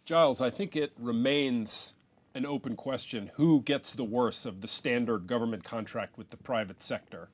Giles, I think it remains an open question who gets the worst of the standard government contract with the private sector,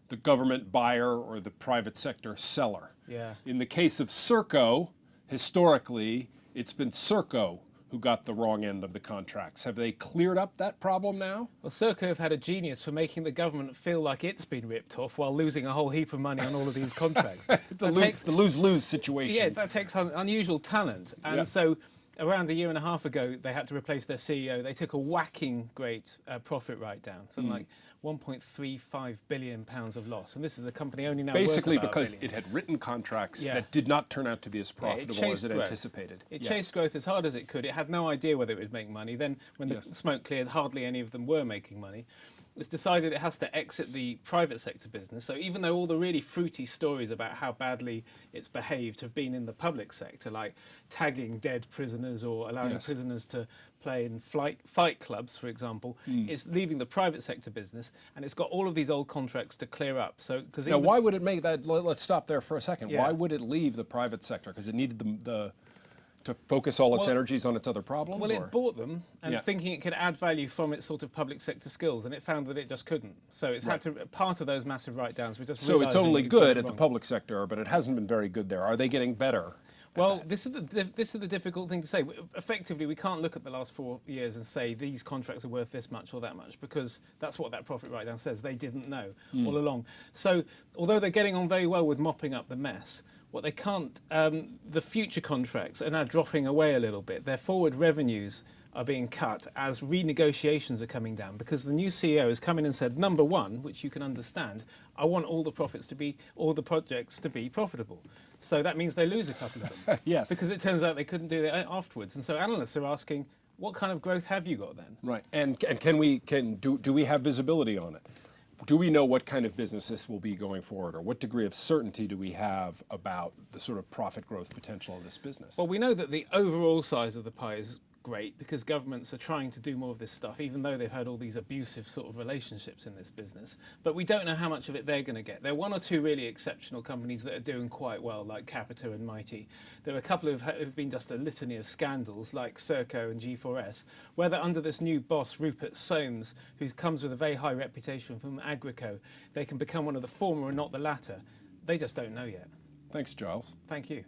the government buyer or the private sector seller. Yeah. In the case of Serco, historically, it's been Serco who got the wrong end of the contracts. Have they cleared up that problem now? Well, Serco have had a genius for making the government feel like it's been ripped off while losing a whole heap of money on all of these contracts. The lose-lose situation. Yeah, that takes unusual talent. And so around a year and a half ago, they had to replace their CEO. They took a whacking great profit write-down, something like £1.35 billion of loss. And this is a company only now basically worth about because $1 billion. it had written contracts that did not turn out to be as profitable as it anticipated. It chased growth as hard as it could. It had no idea whether it would make money. Then when the smoke cleared, hardly any of them were making money. It's decided it has to exit the private sector business. So even though all the really fruity stories about how badly it's behaved have been in the public sector, like tagging dead prisoners or allowing prisoners to play in fight clubs, for example, it's leaving the private sector business, and it's got all of these old contracts to clear up. So, now, why would it make that? Let's stop there for a second. Why would it leave the private sector? Because it needed to focus all its energies on its other problems? Well, it bought them and thinking it could add value from its sort of public sector skills, and it found that it just couldn't. So it's had to, part of those massive write-downs, we just so it's only good at the public sector, but it hasn't been very good there. Are they getting better? Well, this is the difficult thing to say. Effectively, we can't look at the last 4 years and say these contracts are worth this much or that much, because that's what that profit write-down says. They didn't know all along. So although they're getting on very well with mopping up the mess, what they can't, the future contracts are now dropping away a little bit. Their forward revenues are being cut as renegotiations are coming down, because the new CEO has come in and said, number one, which you can understand, I want all the projects to be profitable. So that means they lose a couple of them. Yes. Because it turns out they couldn't do that afterwards. And so analysts are asking, what kind of growth have you got then? Right. And do we have visibility on it? Do we know what kind of business this will be going forward, or what degree of certainty do we have about the sort of profit growth potential of this business? Well, we know that the overall size of the pie is great because governments are trying to do more of this stuff, even though they've had all these abusive sort of relationships in this business. But we don't know how much of it they're going to get. There are one or two really exceptional companies that are doing quite well, like Capita and Mighty. There are a couple who've been just a litany of scandals, like Serco and G4S, where they're under this new boss, Rupert Soames, who comes with a very high reputation from Agrico. They can become one of the former and not the latter. They just don't know yet. Thanks, Giles. Thank you.